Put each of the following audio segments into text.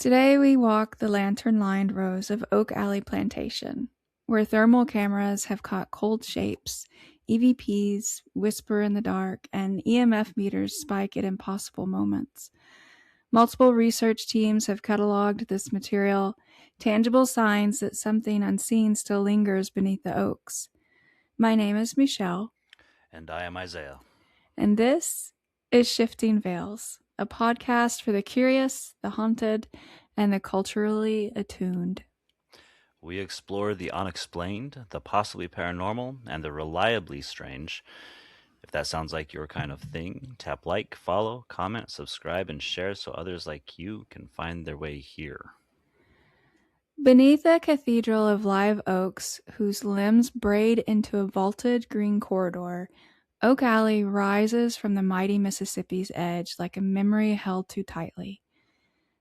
Today we walk the lantern-lined rows of Oak Alley Plantation, where thermal cameras have caught cold shapes, EVPs whisper in the dark, and EMF meters spike at impossible moments. Multiple research teams have cataloged this material, tangible signs that something unseen still lingers beneath the oaks. My name is Michelle, And I am Isaiah. and this is Shifting Veils, a podcast for the curious, the haunted, and the culturally attuned. We explore the unexplained, the possibly paranormal, and the reliably strange. If that sounds like your kind of thing, tap like, follow, comment, subscribe, and share so others like you can find their way here. Beneath a cathedral of live oaks whose limbs braid into a vaulted green corridor, Oak Alley rises from the mighty Mississippi's edge like a memory held too tightly.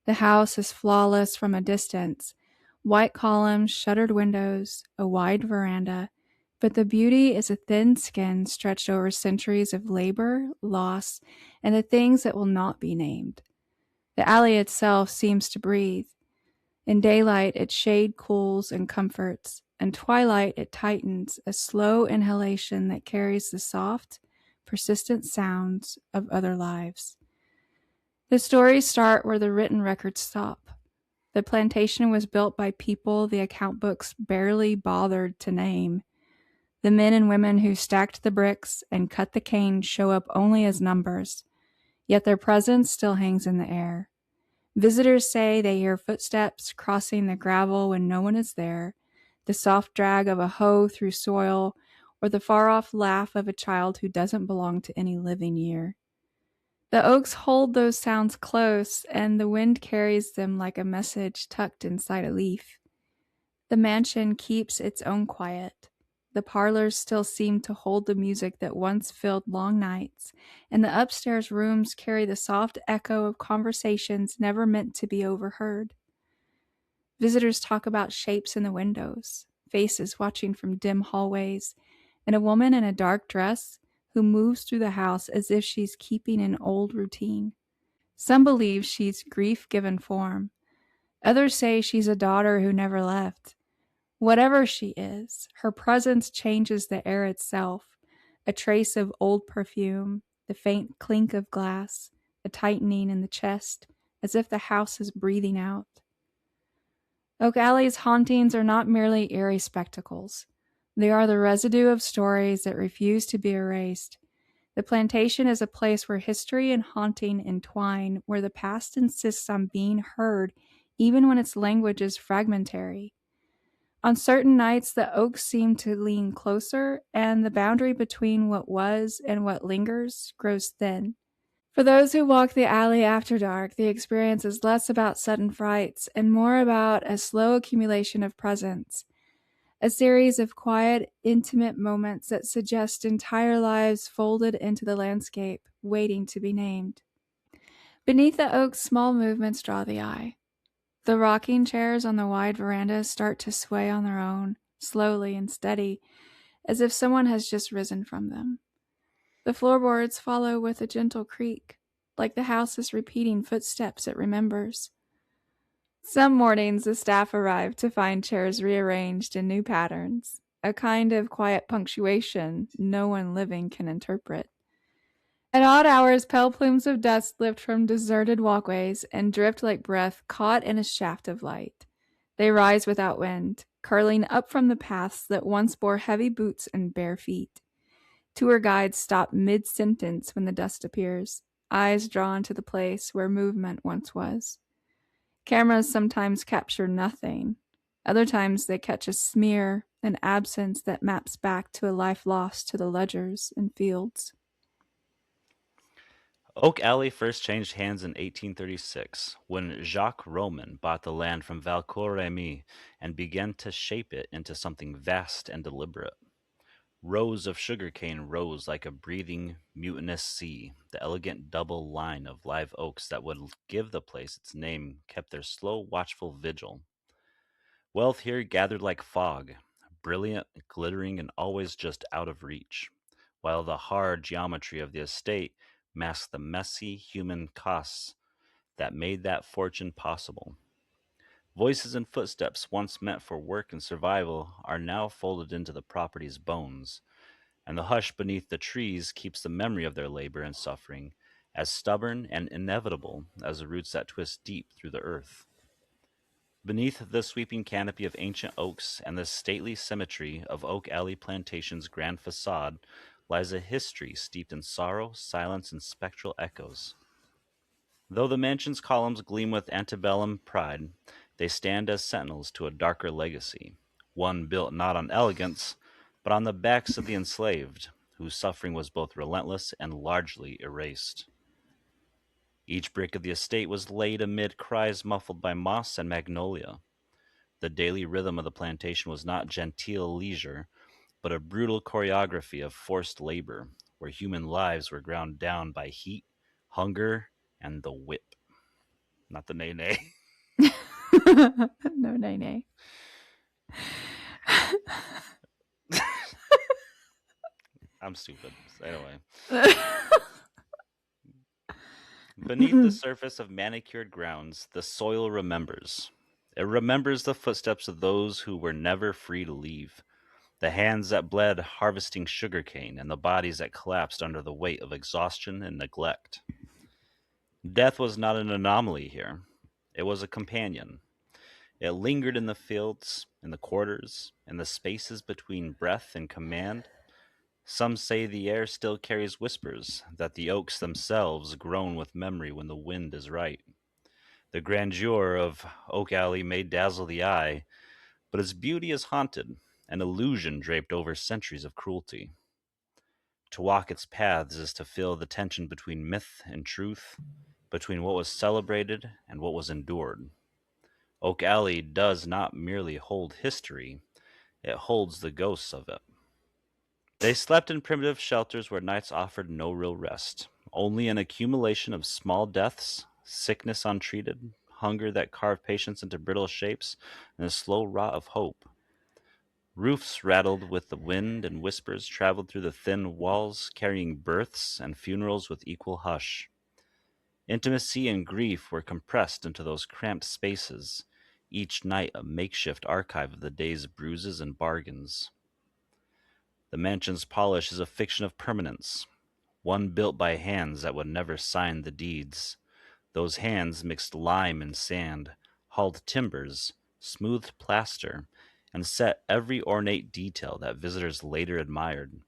The house is flawless from a distance, white columns, shuttered windows, a wide veranda, but the beauty is a thin skin stretched over centuries of labor, loss, and the things that will not be named. The alley itself seems to breathe. In daylight, its shade cools and comforts. In twilight, it tightens, a slow inhalation that carries the soft, persistent sounds of other lives. The stories start where the written records stop. The plantation was built by people the account books barely bothered to name. The men and women who stacked the bricks and cut the cane show up only as numbers, yet their presence still hangs in the air. Visitors say they hear footsteps crossing the gravel when no one is there, the soft drag of a hoe through soil, or the far-off laugh of a child who doesn't belong to any living year. The oaks hold those sounds close, and the wind carries them like a message tucked inside a leaf. The mansion keeps its own quiet. The parlors still seem to hold the music that once filled long nights, and the upstairs rooms carry the soft echo of conversations never meant to be overheard. Visitors talk about shapes in the windows, faces watching from dim hallways, and a woman in a dark dress who moves through the house as if she's keeping an old routine. Some believe she's grief given form. Others say she's a daughter who never left. Whatever she is, her presence changes the air itself, a trace of old perfume, the faint clink of glass, a tightening in the chest, as if the house is breathing out. Oak Alley's hauntings are not merely eerie spectacles. They are the residue of stories that refuse to be erased. The plantation is a place where history and haunting entwine, where the past insists on being heard even when its language is fragmentary. On certain nights, the oaks seem to lean closer, and the boundary between what was and what lingers grows thin. For those who walk the alley after dark, the experience is less about sudden frights and more about a slow accumulation of presence, a series of quiet, intimate moments that suggest entire lives folded into the landscape, waiting to be named. Beneath the oaks, small movements draw the eye. The rocking chairs on the wide veranda start to sway on their own, slowly and steady, as if someone has just risen from them. The floorboards follow with a gentle creak, like the house is repeating footsteps it remembers. Some mornings the staff arrive to find chairs rearranged in new patterns, a kind of quiet punctuation no one living can interpret. At odd hours, pale plumes of dust lift from deserted walkways and drift like breath caught in a shaft of light. They rise without wind, curling up from the paths that once bore heavy boots and bare feet. Tour guides stop mid-sentence when the dust appears, eyes drawn to the place where movement once was. Cameras sometimes capture nothing. Other times they catch a smear, an absence that maps back to a life lost to the ledgers and fields. Oak Alley first changed hands in 1836 when Jacques Roman bought the land from Valcourt Remy and began to shape it into something vast and deliberate. Rows of sugarcane rose like a breathing, mutinous sea. The elegant double line of live oaks that would give the place its name kept their slow, watchful vigil. Wealth here gathered like fog, brilliant, glittering, and always just out of reach, while the hard geometry of the estate masked the messy human costs that made that fortune possible. Voices and footsteps, once meant for work and survival, are now folded into the property's bones, and the hush beneath the trees keeps the memory of their labor and suffering as stubborn and inevitable as the roots that twist deep through the earth. Beneath the sweeping canopy of ancient oaks and the stately symmetry of Oak Alley Plantation's grand facade lies a history steeped in sorrow, silence, and spectral echoes. Though the mansion's columns gleam with antebellum pride, they stand as sentinels to a darker legacy, one built not on elegance, but on the backs of the enslaved, whose suffering was both relentless and largely erased. Each brick of the estate was laid amid cries muffled by moss and magnolia. The daily rhythm of the plantation was not genteel leisure, but a brutal choreography of forced labor, where human lives were ground down by heat, hunger, and the whip. Not the nay nay. No, nay, nay. I'm stupid. Anyway, beneath the surface of manicured grounds, the soil remembers. It remembers the footsteps of those who were never free to leave, the hands that bled harvesting sugarcane, and the bodies that collapsed under the weight of exhaustion and neglect. Death was not an anomaly here, it was a companion. It lingered in the fields, in the quarters, in the spaces between breath and command. Some say the air still carries whispers, that the oaks themselves groan with memory when the wind is right. The grandeur of Oak Alley may dazzle the eye, but its beauty is haunted, an illusion draped over centuries of cruelty. To walk its paths is to feel the tension between myth and truth, between what was celebrated and what was endured. Oak Alley does not merely hold history, it holds the ghosts of it. They slept in primitive shelters where nights offered no real rest, only an accumulation of small deaths, sickness untreated, hunger that carved patience into brittle shapes, and a slow rot of hope. Roofs rattled with the wind, and whispers traveled through the thin walls, carrying births and funerals with equal hush. Intimacy and grief were compressed into those cramped spaces, each night a makeshift archive of the day's bruises and bargains. The mansion's polish is a fiction of permanence, one built by hands that would never sign the deeds. Those hands mixed lime and sand, hauled timbers, smoothed plaster, and set every ornate detail that visitors later admired.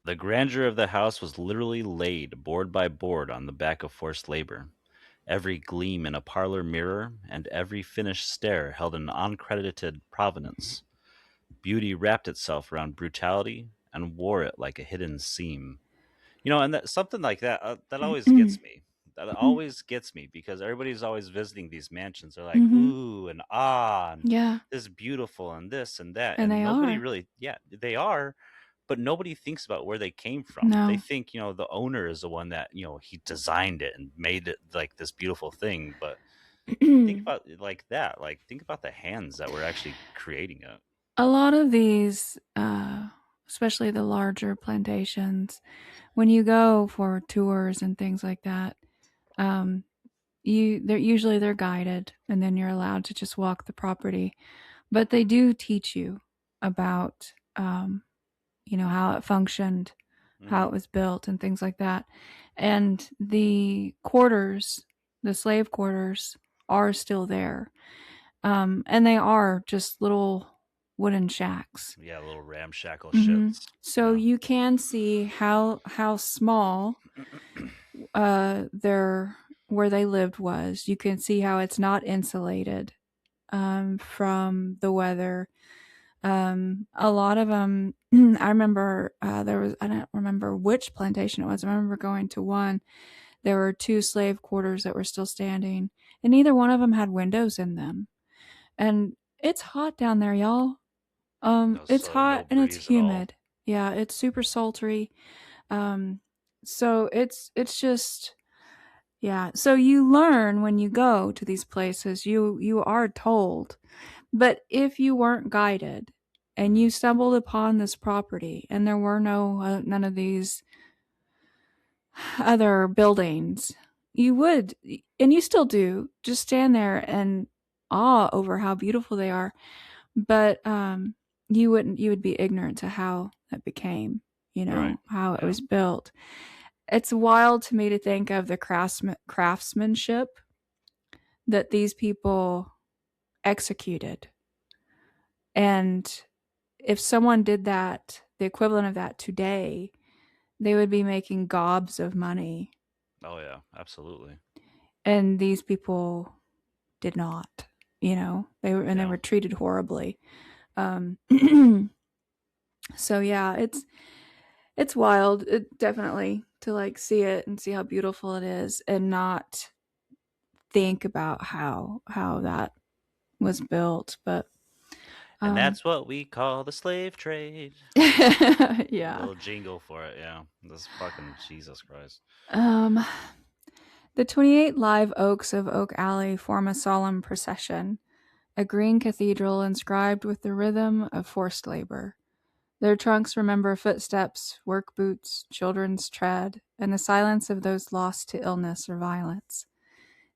The grandeur of the house was literally laid board by board on the back of forced labor. Every gleam in a parlor mirror and every finished stair held an uncredited provenance. Beauty wrapped itself around brutality and wore it like a hidden seam. And that something like that that always gets me. That always gets me because everybody's always visiting these mansions. They're like, Mm-hmm. ooh and ah, and Yeah, this is beautiful and this and that, and and they nobody are. really, yeah, they are, but nobody thinks about where they came from. They No. think the owner is the one that he designed it and made it like this beautiful thing. But think about it like that. Like think about the hands that were actually creating it. A lot of these, especially the larger plantations, when you go for tours and things like that, um, they're guided, and then you're allowed to just walk the property. But they do teach you about, how it functioned, how Hmm. it was built, and things like that. And the quarters, the slave quarters, are still there, and they are just little wooden shacks. Yeah, little ramshackle Hmm. shits. So Yeah. you can see how small their where they lived was. You can see how it's not insulated from the weather. A lot of them. I remember there was. I don't remember which plantation it was. I remember going to one. There were two slave quarters that were still standing, and neither one of them had windows in them. And it's hot down there, y'all. No, It's so no hot and it's breeze at all. humid. Yeah, it's super sultry. Um, so it's just yeah. So you learn when you go to these places. You are told, but if you weren't guided and Hmm. you stumbled upon this property and there were none of these other buildings, you would, and you still do, just stand there and awe over how beautiful they are. But you would be ignorant to how it became, Right. how it Yeah. was built. It's wild to me to think of the craftsmanship that these people executed. And if someone did that, the equivalent of that today, they would be making gobs of money. Oh yeah, absolutely. And these people did not, they Yeah. were treated horribly. Um, so yeah, it's wild. It definitely to like see it and see how beautiful it is and not think about how that was built. But And um that's what we call the slave trade. A yeah. little jingle for it, yeah. This fucking Jesus Christ. Um the 28 live oaks of Oak Alley form a solemn procession, a green cathedral inscribed with the rhythm of forced labor. Their trunks remember footsteps, work boots, children's tread, and the silence of those lost to illness or violence.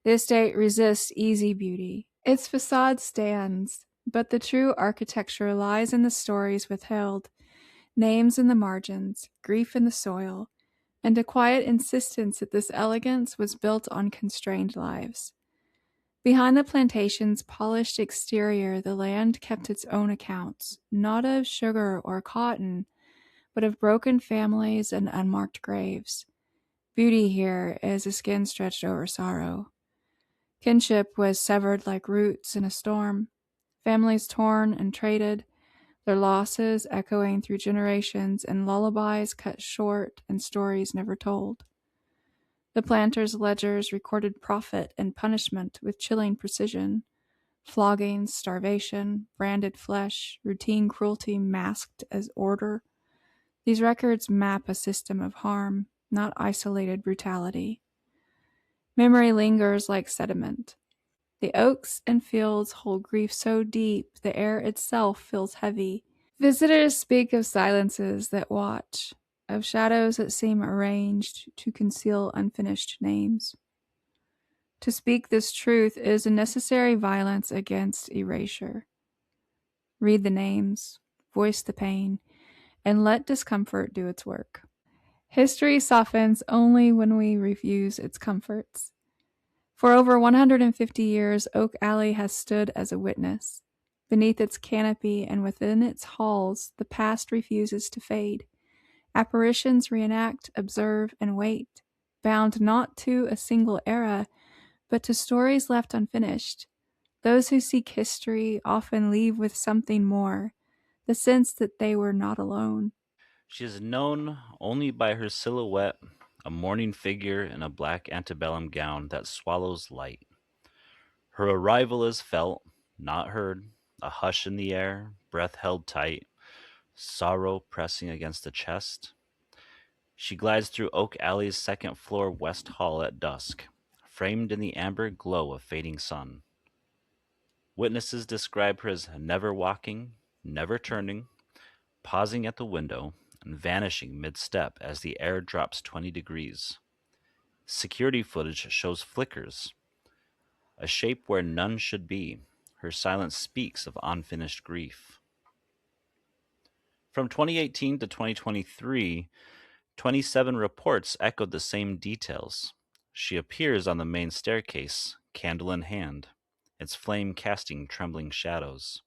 The estate resists easy beauty. Its facade stands, but the true architecture lies in the stories withheld, names in the margins, grief in the soil, and a quiet insistence that this elegance was built on constrained lives. Behind the plantation's polished exterior, the land kept its own accounts, not of sugar or cotton, but of broken families and unmarked graves. Beauty here is a skin stretched over sorrow. Kinship was severed like roots in a storm, families torn and traded, their losses echoing through generations in lullabies cut short and stories never told. The planters' ledgers recorded profit and punishment with chilling precision. Floggings, starvation, branded flesh, routine cruelty masked as order. These records map a system of harm, not isolated brutality. Memory lingers like sediment. The oaks and fields hold grief so deep the air itself feels heavy. Visitors speak of silences that watch, of shadows that seem arranged to conceal unfinished names. To speak this truth is a necessary violence against erasure. Read the names, voice the pain, and let discomfort do its work. History softens only when we refuse its comforts. For over 150 years, Oak Alley has stood as a witness. Beneath its canopy and within its halls, the past refuses to fade. Apparitions reenact, observe, and wait, bound not to a single era, but to stories left unfinished. Those who seek history often leave with something more, the sense that they were not alone. She is known only by her silhouette, a mourning figure in a black antebellum gown that swallows light. Her arrival is felt, not heard, a hush in the air, breath held tight, sorrow pressing against the chest. She glides through Oak Alley's second floor west hall at dusk, framed in the amber glow of fading sun. Witnesses describe her as never walking, never turning, pausing at the window, and vanishing mid step as the air drops 20 degrees. Security footage shows flickers, a shape where none should be. Her silence speaks of unfinished grief. From 2018 to 2023, 27 reports echoed the same details. She appears on the main staircase, candle in hand, its flame casting trembling shadows.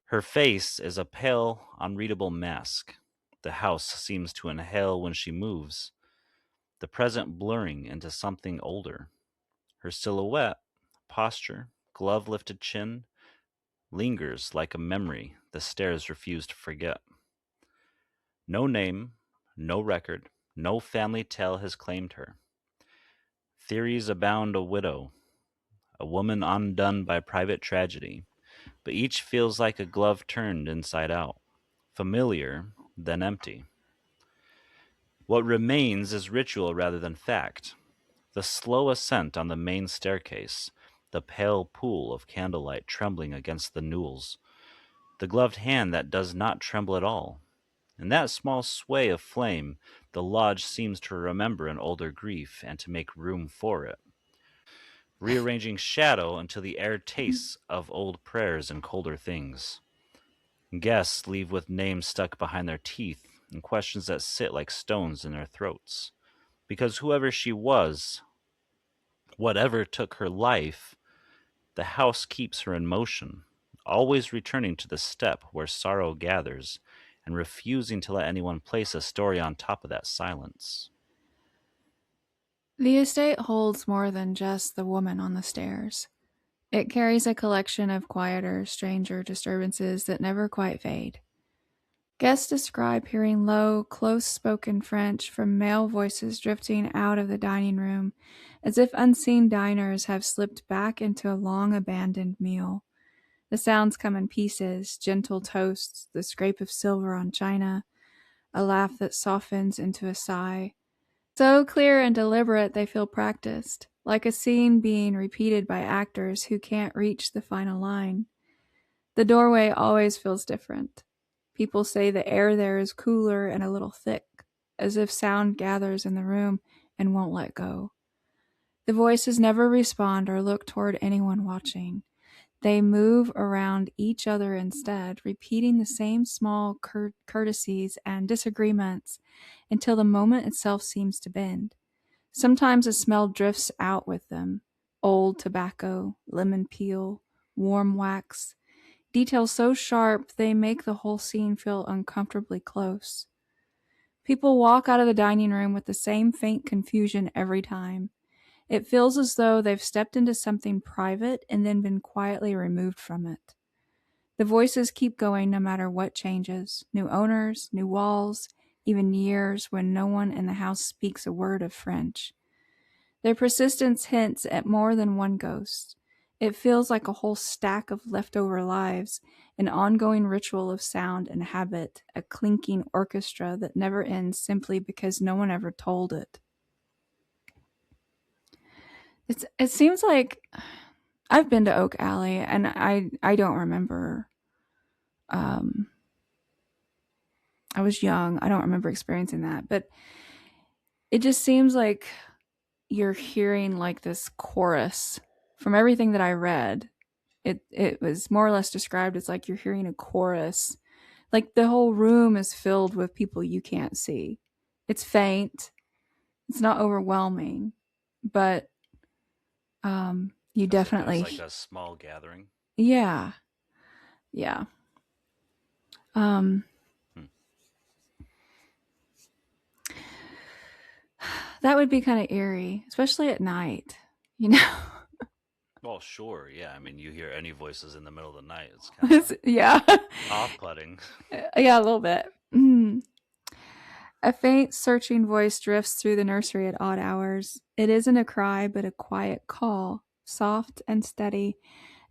Her face is a pale, unreadable mask. The house seems to inhale when she moves, the present blurring into something older. Her silhouette, posture, glove lifted chin, lingers like a memory the stairs refuse to forget. No name, no record, no family tale has claimed her. Theories abound: a widow, a woman undone by private tragedy, but each feels like a glove turned inside out, familiar, then empty. What remains is ritual rather than fact. The slow ascent on the main staircase, the pale pool of candlelight trembling against the newels, the gloved hand that does not tremble at all. In that small sway of flame, the lodge seems to remember an older grief and to make room for it. rearranging shadow until the air tastes of old prayers and colder things. Guests leave with names stuck behind their teeth and questions that sit like stones in their throats. Because whoever she was, whatever took her life, the house keeps her in motion, always returning to the step where sorrow gathers and refusing to let anyone place a story on top of that silence. The estate holds more than just the woman on the stairs. It carries a collection of quieter, stranger disturbances that never quite fade. Guests describe hearing low, close spoken French from male voices drifting out of the dining room, as if unseen diners have slipped back into a long abandoned meal. The sounds come in pieces, gentle toasts, the scrape of silver on china, a laugh that softens into a sigh. So clear and deliberate they feel practiced, like a scene being repeated by actors who can't reach the final line. The doorway always feels different. People say the air there is cooler and a little thick, as if sound gathers in the room and won't let go. The voices never respond or look toward anyone watching. They move around each other instead, repeating the same small courtesies and disagreements until the moment itself seems to bend. Sometimes a smell drifts out with them: old tobacco, lemon peel, warm wax, details so sharp they make the whole scene feel uncomfortably close. People walk out of the dining room with the same faint confusion every time. It feels as though they've stepped into something private and then been quietly removed from it. The voices keep going no matter what changes: new owners, new walls, even years when no one in the house speaks a word of French. Their persistence hints at more than one ghost. It feels like a whole stack of leftover lives, an ongoing ritual of sound and habit, a clinking orchestra that never ends simply because no one ever told it. It seems like I've been to Oak Alley and I don't remember. um I was young. I don't remember experiencing that, but it just seems like you're hearing like this chorus from everything that I read. It was more or less described as like you're hearing a chorus. Like the whole room is filled with people you can't see. It's faint. It's not overwhelming, but you As if it was definitely like a small gathering. yeah. Yeah. Um Hmm. that would be kind of eerie, especially at night, you know. Well, sure, yeah. I mean, you hear any voices in the middle of the night, it's kind of Yeah. off-putting. Yeah, a little bit. Mm. A faint, searching voice drifts through the nursery at odd hours. It isn't a cry, but a quiet call, soft and steady,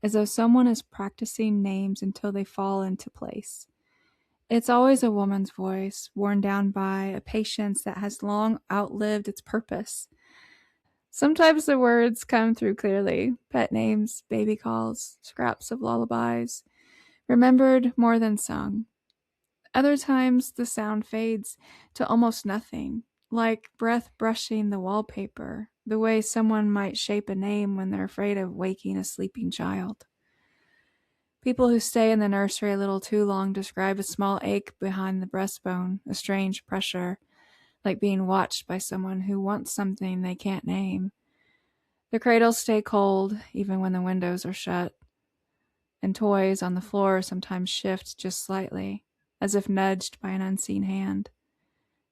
as though someone is practicing names until they fall into place. It's always a woman's voice, worn down by a patience that has long outlived its purpose. Sometimes the words come through clearly: pet names, baby calls, scraps of lullabies, remembered more than sung. Other times the sound fades to almost nothing, like breath brushing the wallpaper, the way someone might shape a name when they're afraid of waking a sleeping child. People who stay in the nursery a little too long describe a small ache behind the breastbone, a strange pressure, like being watched by someone who wants something they can't name. The cradles stay cold even when the windows are shut, and toys on the floor sometimes shift just slightly, as if nudged by an unseen hand.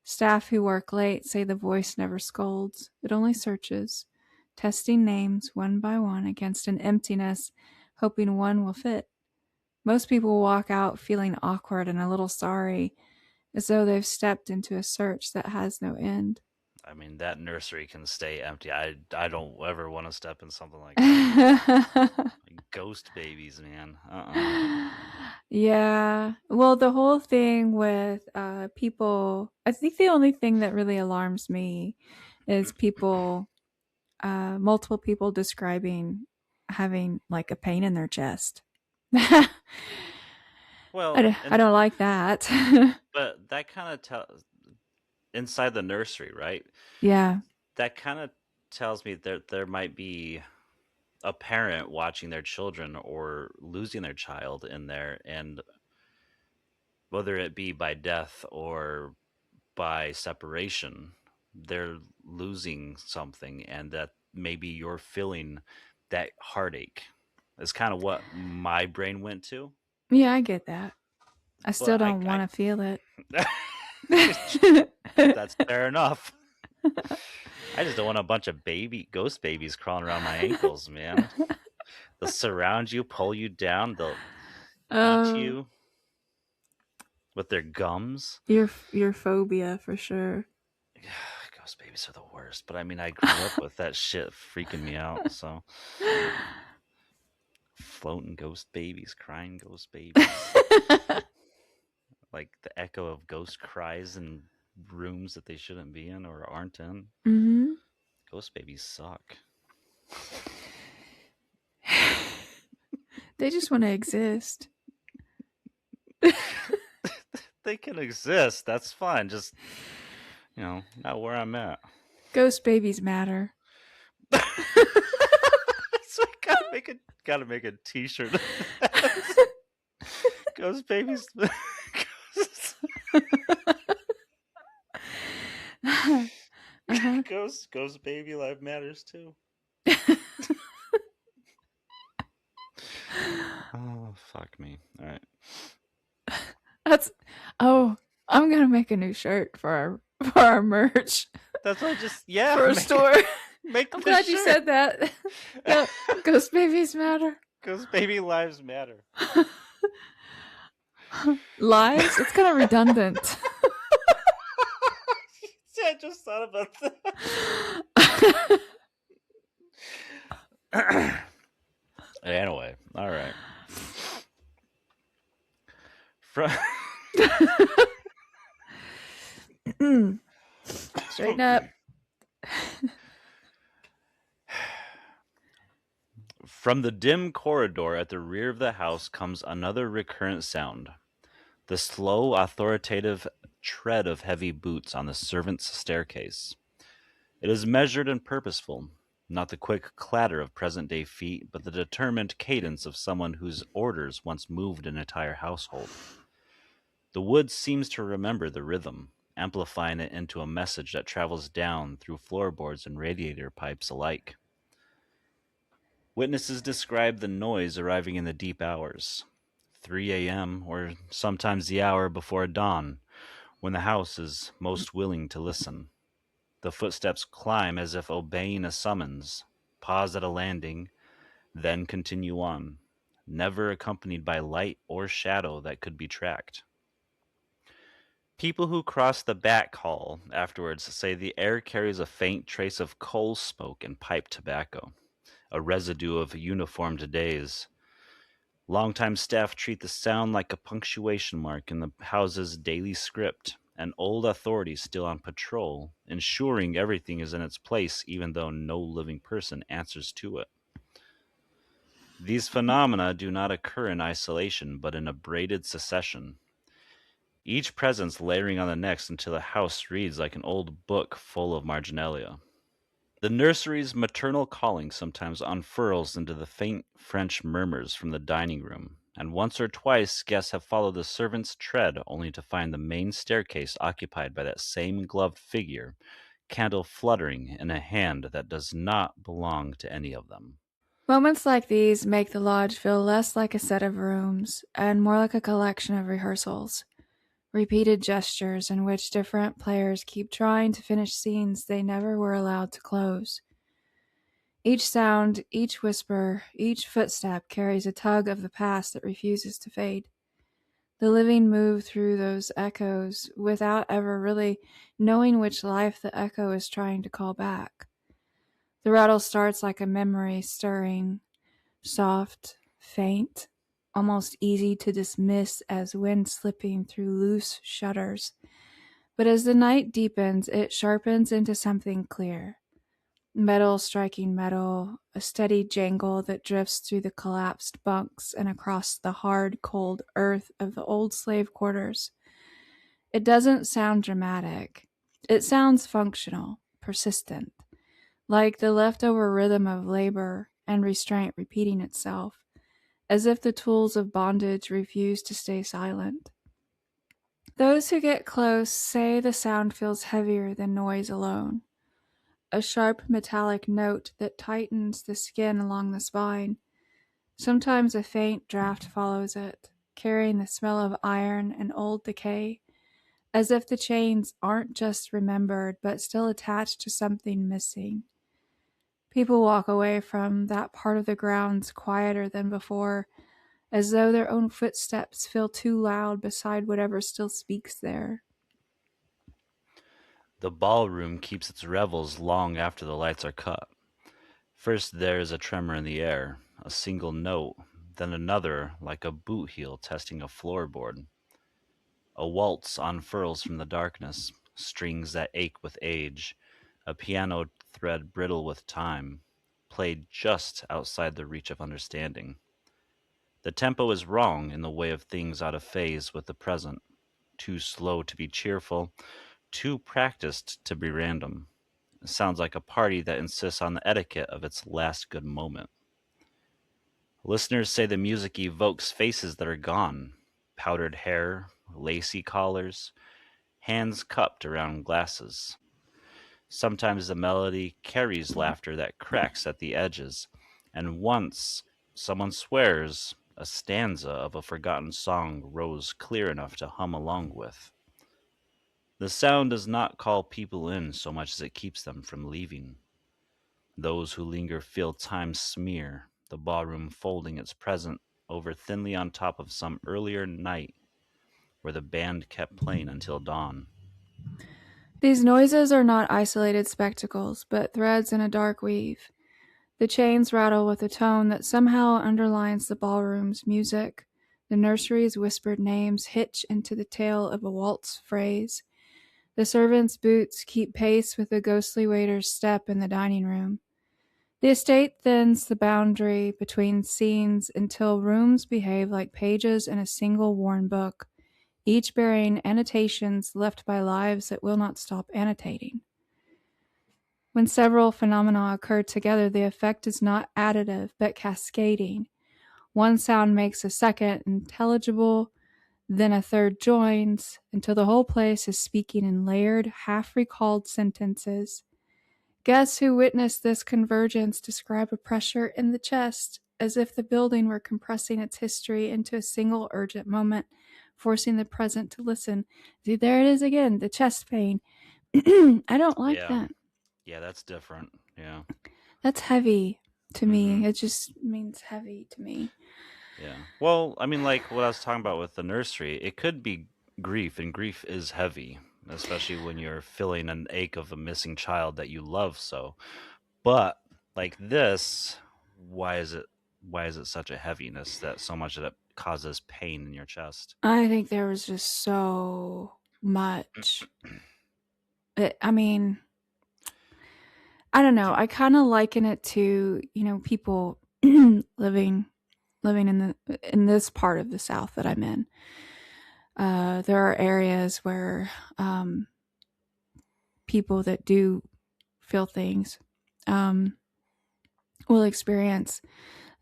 Staff who work late say the voice never scolds, it only searches, testing names one by one against an emptiness, hoping one will fit. Most people walk out feeling awkward and a little sorry, as though they've stepped into a search that has no end. I mean, that nursery can stay empty. I don't ever want to step in something like that. Like ghost babies, man. Yeah. Well, the whole thing with people, I think the only thing that really alarms me is people, multiple people describing having like a pain in their chest. I, Well, I don't like that. but that kind of tells inside the nursery, right? Yeah. That kind of tells me there might be. a parent watching their children or losing their child in there, and whether it be by death or by separation, they're losing something, and that maybe you're feeling that heartache. Is kind of what my brain went to, Yeah, I get that. I still but don't want to feel it. that's fair enough. I just don't want a bunch of ghost babies crawling around my ankles, man. They'll surround you, pull you down, they'll eat Oh, you with their gums. your phobia for sure. Ghost babies are the worst, but I mean, I grew up with that shit freaking me out. So, floating ghost babies, crying ghost babies, like the echo of ghost cries in rooms that they shouldn't be in or aren't in. Mhm. Ghost babies suck. They just want to exist. They can exist. That's fine. Just, not where I'm at. Ghost babies matter. So I gotta make a t-shirt of that. Ghost babies. Uh-huh. Ghost baby life matters too. Oh, fuck me. All right. That's oh, I'm gonna make a new shirt for our merch That's what I just, yeah, for a make, store. make I'm the glad you shirt. said that. Go, ghost babies matter. Ghost baby lives matter. Lies? It's kind of redundant. Yeah, I just thought about that. Anyway, all right. From Straighten up. From the dim corridor at the rear of the house comes another recurrent sound. The slow, authoritative tread of heavy boots on the servants' staircase. It is measured and purposeful, not the quick clatter of present day feet, but the determined cadence of someone whose orders once moved an entire household. The wood seems to remember the rhythm, amplifying it into a message that travels down through floorboards and radiator pipes alike. Witnesses describe the noise arriving in the deep hours, 3 a.m., or sometimes the hour before dawn, when the house is most willing to listen. The footsteps climb as if obeying a summons, pause at a landing, then continue on, never accompanied by light or shadow that could be tracked. People who cross the back hall afterwards say the air carries a faint trace of coal smoke and pipe tobacco, a residue of uniformed days. Longtime staff treat the sound like a punctuation mark in the house's daily script, and old authorities still on patrol, ensuring everything is in its place even though no living person answers to it. These phenomena do not occur in isolation, but in a braided succession, each presence layering on the next until the house reads like an old book full of marginalia. The nursery's maternal calling sometimes unfurls into the faint French murmurs from the dining room, and once or twice guests have followed the servant's tread only to find the main staircase occupied by that same gloved figure, candle fluttering in a hand that does not belong to any of them. Moments like these make the lodge feel less like a set of rooms and more like a collection of rehearsals, repeated gestures in which different players keep trying to finish scenes they never were allowed to close. Each sound, each whisper, each footstep carries a tug of the past that refuses to fade. The living move through those echoes without ever really knowing which life the echo is trying to call back. The rattle starts like a memory stirring, soft, faint, almost easy to dismiss as wind slipping through loose shutters. But as the night deepens, it sharpens into something clear. Metal striking metal, a steady jangle that drifts through the collapsed bunks and across the hard, cold earth of the old slave quarters. It doesn't sound dramatic. It sounds functional, persistent, like the leftover rhythm of labor and restraint repeating itself, as if the tools of bondage refuse to stay silent. Those who get close say the sound feels heavier than noise alone, a sharp metallic note that tightens the skin along the spine. Sometimes a faint draft follows it, carrying the smell of iron and old decay, as if the chains aren't just remembered but still attached to something missing. People walk away from that part of the grounds quieter than before, as though their own footsteps feel too loud beside whatever still speaks there. The ballroom keeps its revels long after the lights are cut. First there is a tremor in the air, a single note, then another like a boot heel testing a floorboard. A waltz unfurls from the darkness, strings that ache with age, a piano thread brittle with time, played just outside the reach of understanding. The tempo is wrong in the way of things out of phase with the present, too slow to be cheerful, too practiced to be random. It sounds like a party that insists on the etiquette of its last good moment. Listeners say the music evokes faces that are gone, powdered hair, lacy collars, hands cupped around glasses. Sometimes the melody carries laughter that cracks at the edges, and once someone swears, a stanza of a forgotten song rose clear enough to hum along with. The sound does not call people in so much as it keeps them from leaving. Those who linger feel time smear, the ballroom folding its present over thinly on top of some earlier night where the band kept playing until dawn. These noises are not isolated spectacles, but threads in a dark weave. The chains rattle with a tone that somehow underlines the ballroom's music. The nursery's whispered names hitch into the tail of a waltz phrase. The servants' boots keep pace with the ghostly waiter's step in the dining room. The estate thins the boundary between scenes until rooms behave like pages in a single worn book, each bearing annotations left by lives that will not stop annotating. When several phenomena occur together, the effect is not additive but cascading. One sound makes a second intelligible, then a third joins, until the whole place is speaking in layered, half recalled sentences. Guests who witness this convergence describe a pressure in the chest, as if the building were compressing its history into a single urgent moment, forcing the present to listen. See, there it is again, the chest pain. I don't like Yeah. that. Yeah, that's different. Yeah. That's heavy to Mhm. me. It just means heavy to me. Yeah. Well, I mean, like what I was talking about with the nursery, it could be grief, and grief is heavy, especially when you're feeling an ache of a missing child that you love so. But like this, why is it such a heaviness that so much of it causes pain in your chest? I think there was just so much. I mean, I don't know. I kind of liken it to, people living in this part of the South that I'm in. There are areas where people that do feel things um, will experience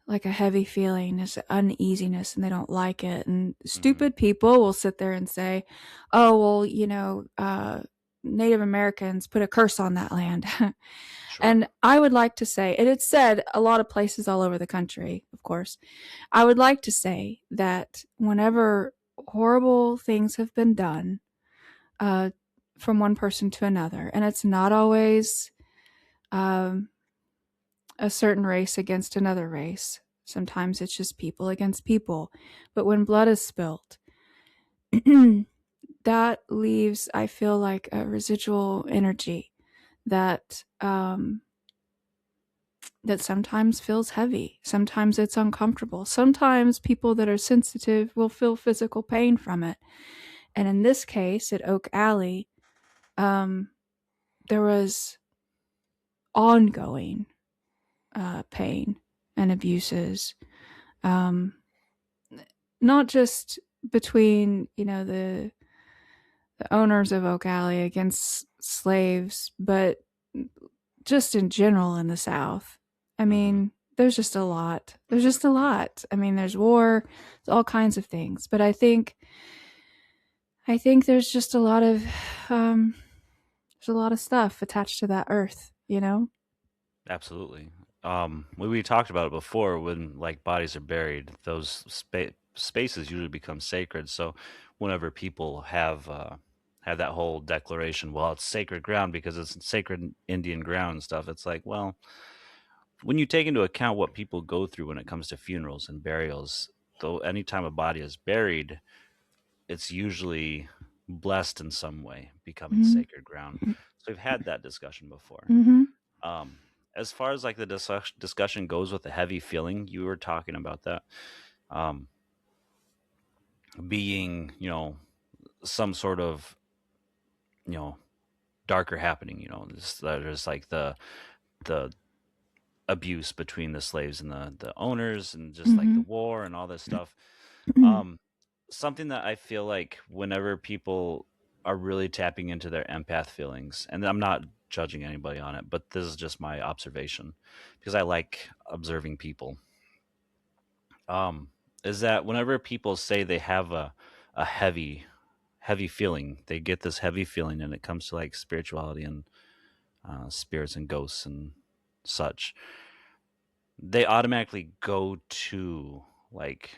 like a heavy feeling, this uneasiness, and they don't like it. And Mhm. stupid people will sit there and say, "Oh, well, Native Americans put a curse on that land." Sure. And I would like to say, and it's said a lot of places all over the country, of course. I would like to say that whenever horrible things have been done uh, from one person to another, and it's not always um, a certain race against another race. Sometimes it's just people against people. But when blood is spilt, that leaves, I feel like, a residual energy that that sometimes feels heavy. Sometimes it's uncomfortable. Sometimes people that are sensitive will feel physical pain from it. And in this case, at Oak Alley, um, there was ongoing pain and abuses. Um, Not just between, the owners of Oak Alley against slaves, but just in general in the South. I Mhm. mean, there's just a lot. There's just a lot. I mean, there's war, there's all kinds of things, but I think there's just a lot of um, there's a lot of stuff attached to that earth, you know? Absolutely. We talked about it before when like bodies are buried, those spaces usually become sacred. So whenever people have that whole declaration, well, it's sacred ground because it's sacred Indian ground and stuff. It's like, well, when you take into account what people go through when it comes to funerals and burials, though anytime a body is buried, it's usually blessed in some way, becoming Mhm. sacred ground. So we've had that discussion before. Mhm. Um, as far as like the discussion goes with the heavy feeling, you were talking about that um, being, some sort of, you know, darker happening. There's like the abuse between the slaves and the owners, and just like the Mhm. war and all this stuff. Mhm. Um, something that I feel like whenever people are really tapping into their empath feelings, and I'm not judging anybody on it, but this is just my observation because I like observing people. Um, is that whenever people say they have a heavy feeling, they get this heavy feeling, and it comes to like spirituality and spirits and ghosts and such, they automatically go to like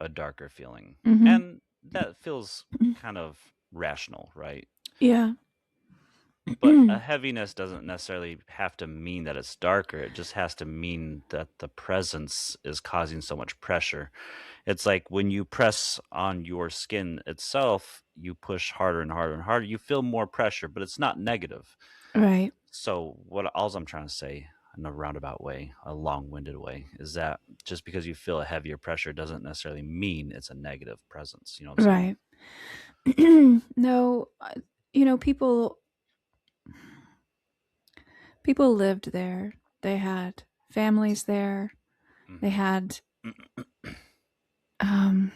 a darker feeling. Mhm. And that feels kind of rational, right? Yeah. But a heaviness doesn't necessarily have to mean that it's darker. It just has to mean that the presence is causing so much pressure. It's like when you press on your skin itself, you push harder and harder and harder. You feel more pressure, but it's not negative. Right. So what all I'm trying to say in a roundabout way, a long-winded way, is that just because you feel a heavier pressure doesn't necessarily mean it's a negative presence. You know what I'm saying? Right. No, people lived there. They had families there. They Hmm. had um,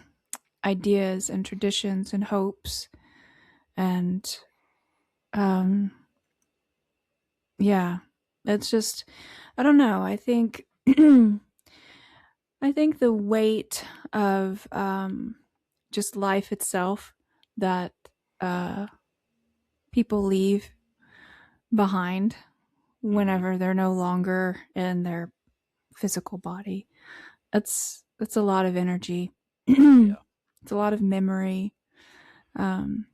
ideas and traditions and hopes and um, yeah, it's just I don't know. I think the weight of just life itself that uh, people leave behind Hmm. whenever they're no longer in their physical body. That's a lot of energy. Yeah. It's a lot of memory. Um,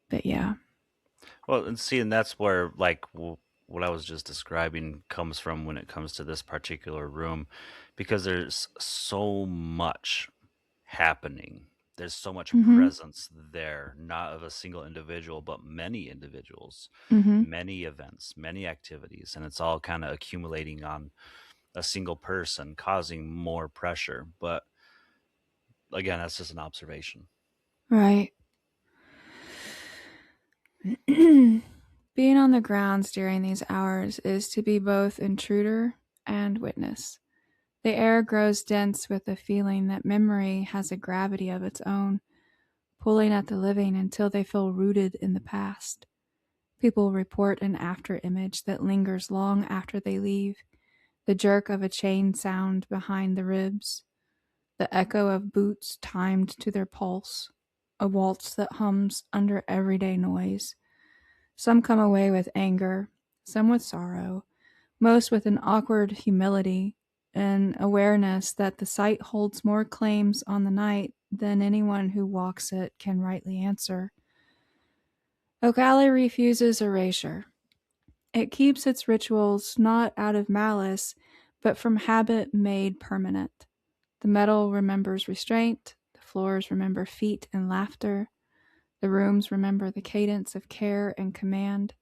but yeah. Well, and see, and that's where like what I was just describing comes from when it comes to this particular room, because there's so much happening. There's so much Mhm. presence there, not of a single individual, but many individuals, Mhm. many events, many activities, and it's all kind of accumulating on a single person, causing more pressure. But again, that's just an observation. Right. Being on the grounds during these hours is to be both intruder and witness. The air grows dense with the feeling that memory has a gravity of its own, pulling at the living until they feel rooted in the past. People report an after image that lingers long after they leave, the jerk of a chain sound behind the ribs, the echo of boots timed to their pulse, a waltz that hums under everyday noise. Some come away with anger, some with sorrow, most with an awkward humility and awareness that the site holds more claims on the night than anyone who walks it can rightly answer. Okali refuses erasure. It keeps its rituals not out of malice, but from habit made permanent. The metal remembers restraint, the floors remember feet and laughter, the rooms remember the cadence of care and command.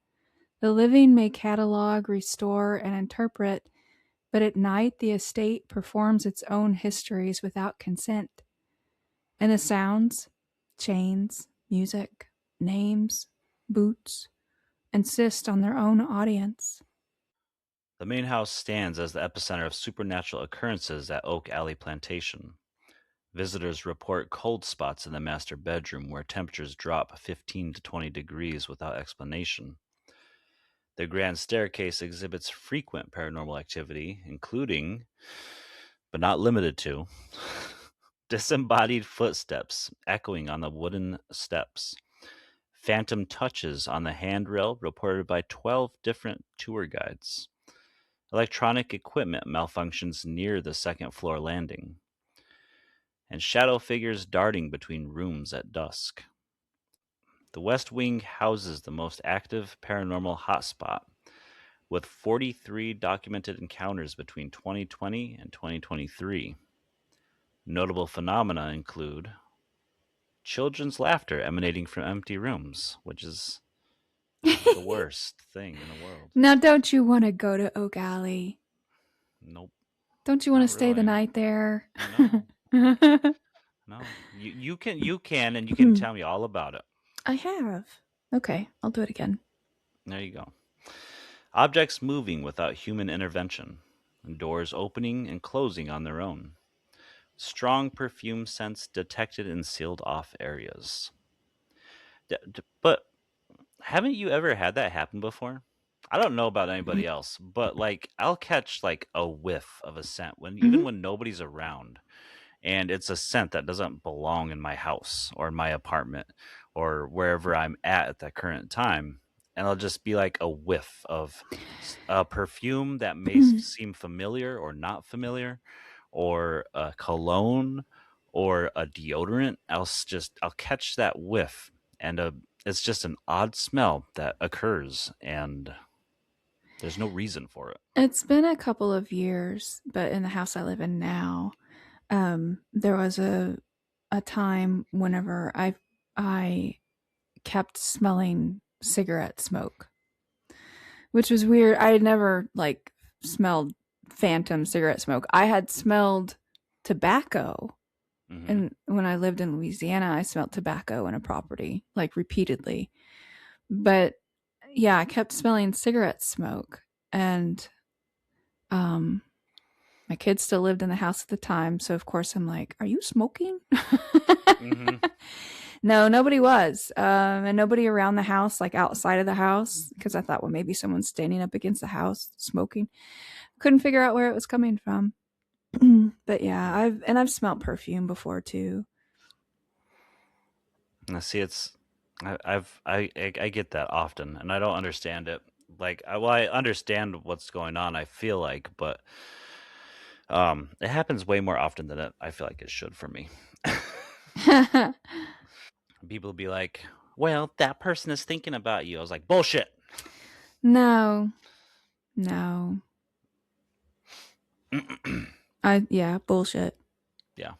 The living may catalog, restore, and interpret, but at night the estate performs its own histories without consent. And the sounds, chains, music, names, boots, insist on their own audience. The main house stands as the epicenter of supernatural occurrences at Oak Alley Plantation. Visitors report cold spots in the master bedroom where temperatures drop 15 to 20 degrees without explanation. The grand staircase exhibits frequent paranormal activity, including, but not limited to, disembodied footsteps echoing on the wooden steps, phantom touches on the handrail reported by 12 different tour guides, electronic equipment malfunctions near the second floor landing, and shadow figures darting between rooms at dusk. The West Wing houses the most active paranormal hotspot, with 43 documented encounters between 2020 and 2023. Notable phenomena include children's laughter emanating from empty rooms, which is the worst thing in the world. Now, don't you want to go to Oak Alley? Nope, Don't you want to not stay the really. night there? No, I no. And you can tell me all about it. have. Okay, I'll do it again. There you go. Objects moving without human intervention, doors opening and closing on their own. Strong perfume scents detected in sealed off areas. But haven't you ever had that happen before? I don't know about anybody else, but like I'll catch like a whiff of a scent when even Mm-hmm. when nobody's around, and it's a scent that doesn't belong in my house or in my apartment or wherever I'm at that current time. And it'll just be like a whiff of a perfume that may seem familiar or not familiar, or a cologne or a deodorant. I'll catch that whiff, and it's just an odd smell that occurs, and there's no reason for it. It's been a couple of years, but in the house I live in now, there was a time whenever I kept smelling cigarette smoke, which was weird. I had never like smelled phantom cigarette smoke. I had smelled tobacco, Hmm. and when I lived in Louisiana, I smelled tobacco in a property like repeatedly. But yeah, I kept smelling cigarette smoke, and um my kids still lived in the house at the time, so of course I'm like, "Are you smoking?" Hmm. No, nobody was, and nobody around the house, like outside of the house, because I thought, well, maybe someone's standing up against the house smoking. Couldn't figure out where it was coming from. But yeah, I've smelled perfume before too. I see. I get that often, and I don't understand it. Like, I understand what's going on. I feel like, but it happens way more often than I feel like it should for me. People be like, "Well, that person is thinking about you." I was like, "Bullshit." No, no. Yeah, bullshit. Yeah.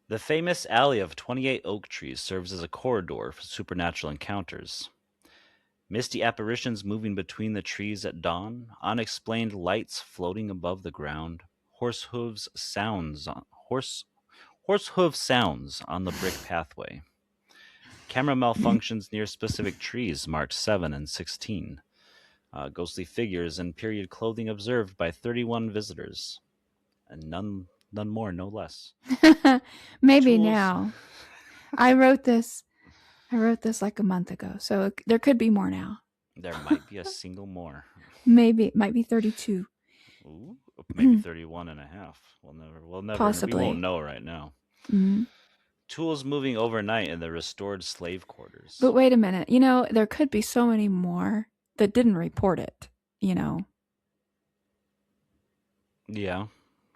The famous alley of 28 oak trees serves as a corridor for supernatural encounters. Misty apparitions moving between the trees at dawn, unexplained lights floating above the ground, horse horse hoof sounds on the brick pathway. Camera malfunctions near specific trees marked 7 and 16. Ghostly figures and period clothing observed by 31 visitors, and none more, no less. Maybe Tools. now. I wrote this. I wrote this like a month ago, so there could be more now. There might be a single more. Maybe it might be 32. Ooh, maybe 31 and a half. We won't Possibly. know right now. Mhm. Tools moving overnight in the restored slave But quarters. wait a minute. There could be so many more that didn't report it, you know. Yeah.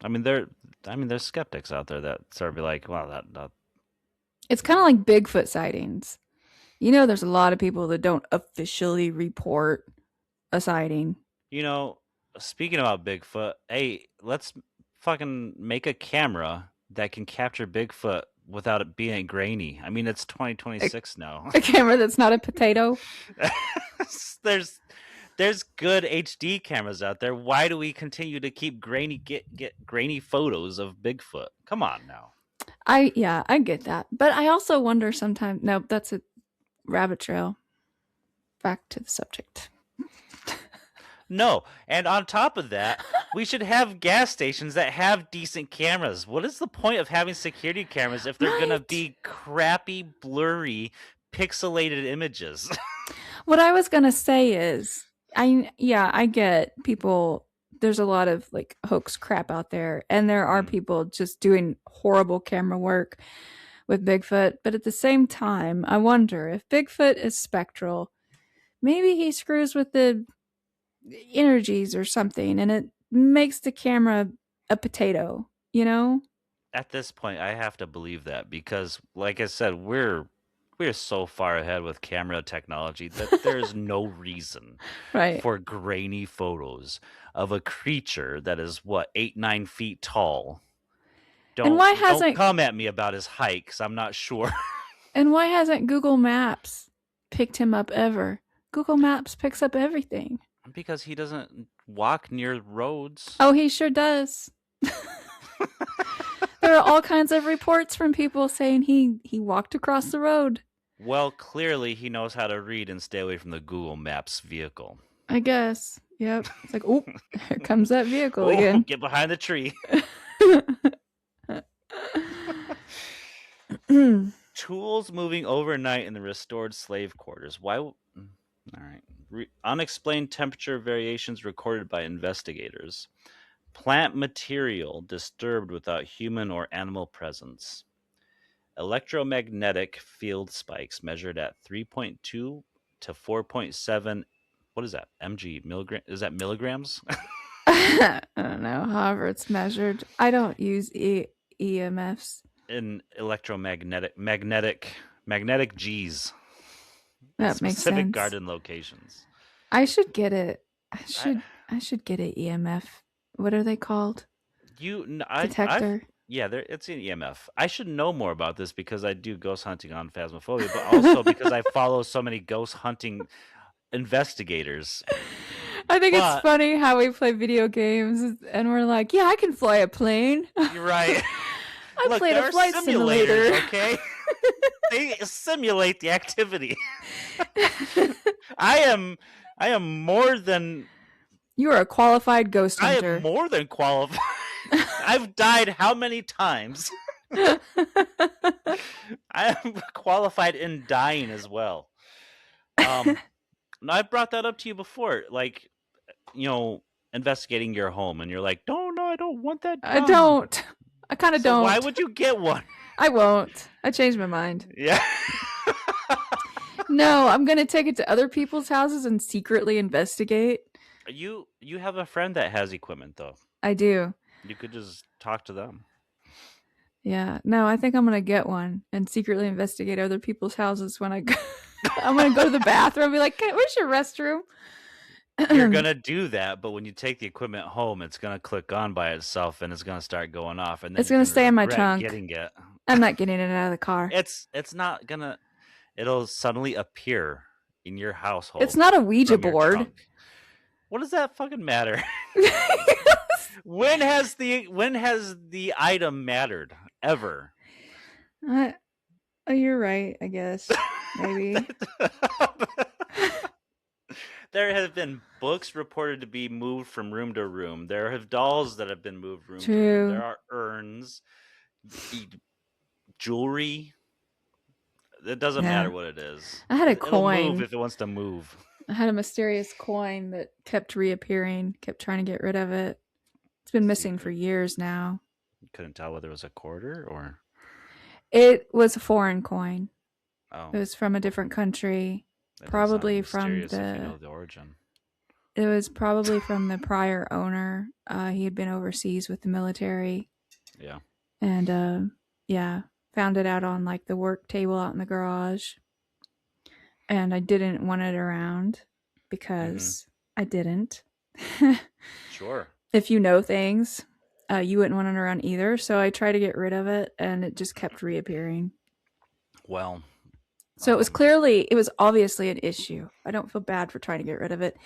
There's skeptics out there that sort of be like, well, that It's kind of like Bigfoot sightings. There's a lot of people that don't officially report a sighting. you know, speaking about Bigfoot, hey, let's fucking make a camera that can capture Bigfoot without it being grainy. I mean, it's A, 2026 now. a camera that's not a potato. there's there's good HD cameras out there. Why do we continue to keep get grainy photos of Bigfoot? Come on now. I get that. But I also wonder sometimes, no, that's a rabbit trail. Back to the subject. No, and on top of that, we should have gas stations that have decent cameras. What is the point of having security cameras if they're gonna Right. be crappy, blurry, pixelated images? What I was gonna say is, I get people. There's a lot of like hoax crap out there, and there are Mm. people just doing horrible camera work with Bigfoot. But at the same time, I wonder if Bigfoot is spectral. Maybe he screws with the energies or something, and it makes the camera a potato. You know? At this point, I have to believe that because, like I said, we're so far ahead with camera technology that there's no reason Right. for grainy photos of a creature that is what 8 9 feet tall. And why Don't hasn't come at me about his height because I'm not sure. and why hasn't Google Maps picked him up ever? Google Maps picks up everything. Because he doesn't walk near roads. Oh, he sure does. There are all kinds of reports from people saying he walked across the road. Well, clearly he knows how to read and stay away from the Google Maps vehicle. I guess. Yep. It's like, oh, here comes that vehicle Oh, again. get behind the tree. Tools moving overnight in the restored slave quarters. Why? All right. Unexplained temperature variations recorded by investigators. Plant material disturbed without human or animal presence. Electromagnetic field spikes measured at 3.2 to 4.7. What is that? Mg milligram? Is that milligrams? I don't know. However, it's measured. I don't use EMFs. In magnetic G's at That makes specific sense. garden locations. I should get it. I I, should. I should get an EMF. What are they called? I've Detector. yeah, it's an EMF. I should know more about this because I do ghost hunting on Phasmophobia, but also because I follow so many ghost hunting investigators. I think it's But funny how we play video games and we're like, yeah, I can fly a plane. you're right. I Look, played there a are flight simulators, simulator. okay? They simulate the activity. I am I am more than You are a qualified ghost I am hunter. more than qualified. I've died how many times? I am qualified in dying as well. Um, and I've brought that up to you before, like, investigating your home, and you're like, no, I don't want that I done. don't. I kind of So why don't. would you get one? I won't. I changed my mind. Yeah. No, I'm going to take it to other people's houses and secretly investigate. You have a friend that has equipment though. I do. You could just talk to them. Yeah. No, I think I'm going to get one and secretly investigate other people's houses when I go. I'm going to go to the bathroom and be like, where's your restroom? You're gonna do that, but when you take the equipment home, it's gonna click on by itself and it's gonna start going off, and then It's you're going to gonna stay in my regret trunk. getting it. I'm not getting it out of the car. It's not gonna. It'll suddenly appear in your It's household not a Ouija from your board. trunk. What does that fucking matter? When has the item mattered ever? Oh, you're right, I guess. Maybe. There have been books reported to be moved from room to room. There have dolls that have been moved room to room. There True. are urns, jewelry. It doesn't Yeah. matter what it is. I had a It'll move coin. if it wants to move. I had a mysterious coin that kept reappearing, kept trying to get rid of it. It's been So you missing for years now. couldn't tell whether it was a quarter or It was a foreign coin. It oh, was from a different country, that does sound probably from mysterious if you know the origin. it was probably from the prior owner. He had been overseas with the military Yeah. and yeah, found it out on like the work table out in the garage. And I didn't want it around Mm-hmm. because I didn't. Sure. If you know things, you wouldn't want it around either. So I tried to get rid of it and it just kept reappearing. Well, So it was obviously an issue. I don't feel bad for trying to get rid of it.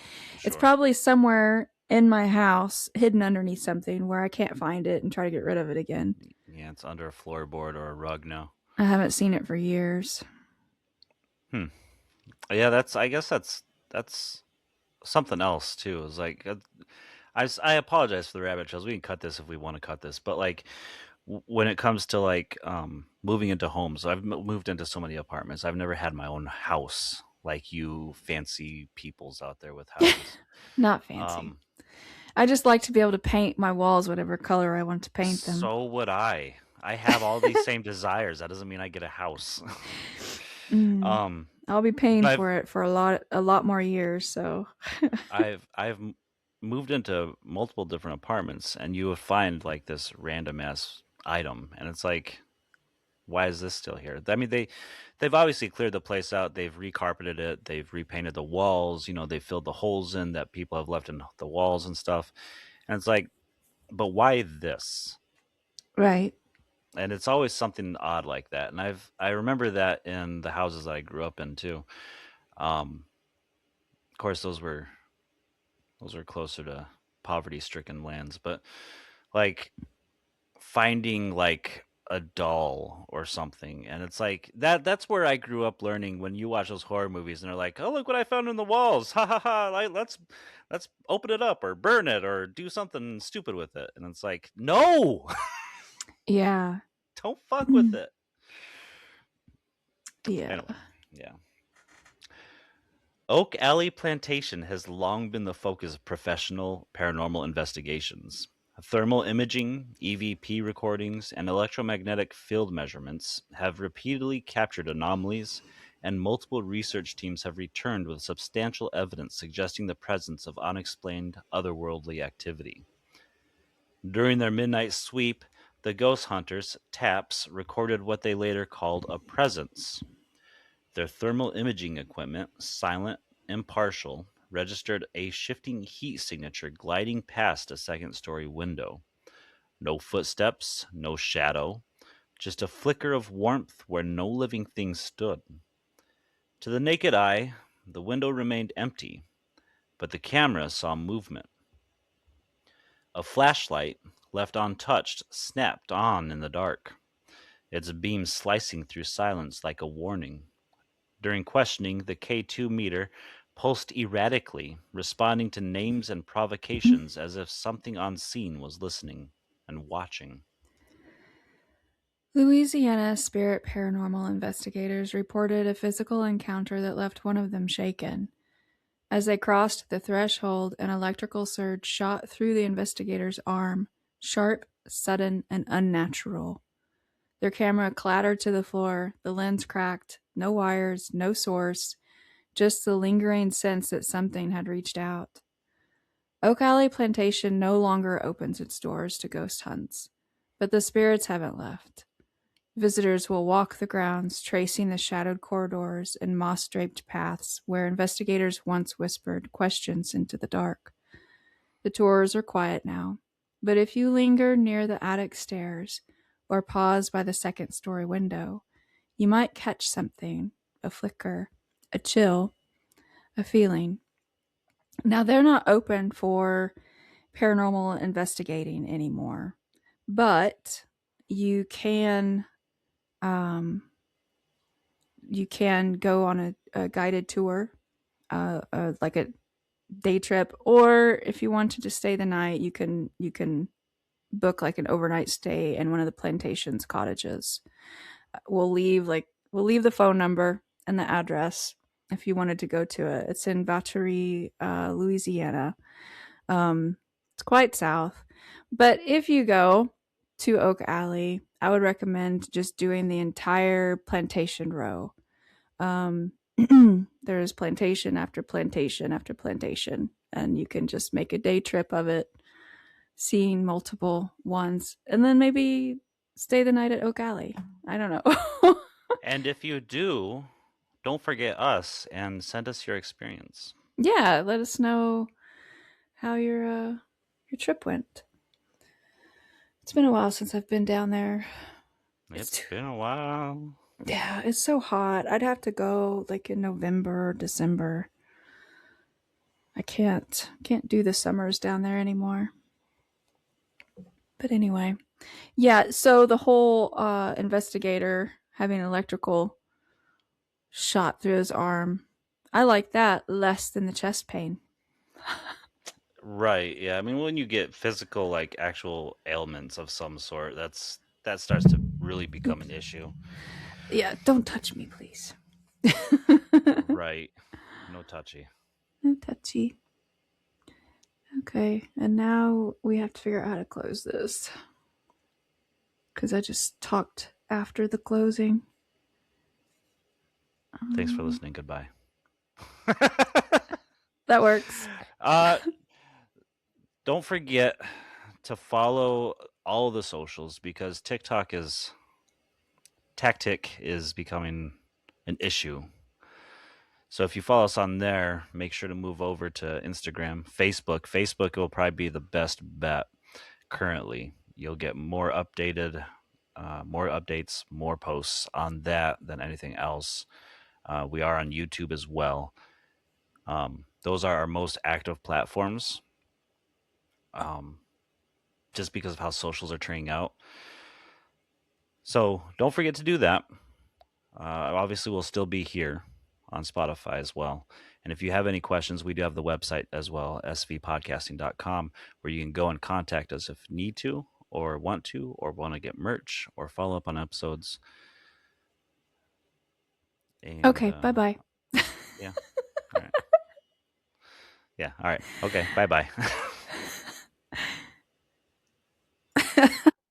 It's sure. probably somewhere in my house, hidden underneath something where I can't find it and try to get rid of it again. Yeah, it's under a floorboard or a rug now. I haven't seen it for years. Yeah, I guess that's something else too. Is like I apologize for the rabbit trails. We can cut this if we want to cut this, but like when it comes to like moving into homes, I've moved into so many apartments. I've never had my own house like you fancy peoples out there with houses. Not fancy. Um, I just like to be able to paint my walls whatever color I want to paint them. so would I. I have all these same desires. That doesn't mean I get a house. Mm. um, I'll be paying but for it for a lot more years, so I've moved into multiple different apartments, and you would find like this random ass item, and it's like, why is this still here? I mean, they've obviously cleared the place out. They've recarpeted it. They've repainted the walls. You know, they filled the holes in that people have left in the walls and stuff. And it's like, but why this? right. And it's always something odd like that. And I remember that in the houses that I grew up in too. Of course, those were closer to poverty stricken lands, but like finding like a doll or something, and it's like that's where I grew up learning. When you watch those horror movies and they're like, oh, look what I found in the walls, ha ha ha, like, let's open it up or burn it or do something stupid with it, and it's like, no. Yeah. Don't fuck with it. Yeah. Anyway, yeah. Oak Alley Plantation has long been the focus of professional paranormal investigations. Thermal imaging, EVP recordings, and electromagnetic field measurements have repeatedly captured anomalies, and multiple research teams have returned with substantial evidence suggesting the presence of unexplained otherworldly activity. During their midnight sweep, the ghost hunters, TAPS, recorded what they later called a presence. Their thermal imaging equipment, silent, impartial, registered a shifting heat signature gliding past a second-story window. No footsteps, no shadow, just a flicker of warmth where no living thing stood. To the naked eye, the window remained empty, but the camera saw movement. A flashlight, left untouched, snapped on in the dark, its beam slicing through silence like a warning. During questioning, the K2 meter pulsed erratically, responding to names and provocations as if something unseen was listening and watching. Louisiana spirit paranormal investigators reported a physical encounter that left one of them shaken. As they crossed the threshold, an electrical surge shot through the investigator's arm, sharp, sudden, and unnatural. Their camera clattered to the floor, the lens cracked, no wires, no source, just the lingering sense that something had reached out. Oak Alley Plantation no longer opens its doors to ghost hunts, but the spirits haven't left. Visitors will walk the grounds, tracing the shadowed corridors and moss draped paths where investigators once whispered questions into the dark. The tours are quiet now, but if you linger near the attic stairs or pause by the second story window, you might catch something, a flicker, a chill, a feeling. Now, they're not open for paranormal investigating anymore, but you can um, you can go on a guided tour, like a day trip, or if you want to just stay the night, you can book like an overnight stay in one of the plantation's cottages. We'll leave the phone number and the address if you wanted to go to it. It's in Battery, Louisiana. It's quite south, but if you go to Oak Alley, I would recommend just doing the entire plantation row. Um, there's plantation after plantation after plantation, and you can just make a day trip of it, seeing multiple ones, and then maybe stay the night at Oak Alley. I don't know. And if you do, don't forget us and send us your experience. Yeah, let us know how your trip went. It's been a while since I've been down there. It's It's too, been a while. yeah, it's so hot. I'd have to go like in November, December. I can't do the summers down there anymore. But anyway, yeah. So the whole investigator having electrical shot through his arm, I like that less than the chest pain. Right. Yeah. I mean, when you get physical, like actual ailments of some sort, that starts to really become an Oops. issue. Yeah, don't touch me, please. Right. right. No touchy. No touchy. Okay, and now we have to figure out how to close this. Because I just talked after the closing. Thanks for Um, listening. Goodbye. that works. uh, don't forget to follow all of the socials because tactic is becoming an issue. So if you follow us on there, make sure to move over to Instagram, Facebook. Facebook will probably be the best bet currently. You'll get more updates, more posts on that than anything else. We are on YouTube as well. Those are our most active platforms, um, just because of how socials are turning out. So don't forget to do that. Obviously, we'll still be here on Spotify as well. And if you have any questions, we do have the website as well, svpodcasting.com, where you can go and contact us if need to, or want to get merch, or follow up on episodes. And Okay, bye bye. yeah, all right. Yeah, all right. Okay, bye bye.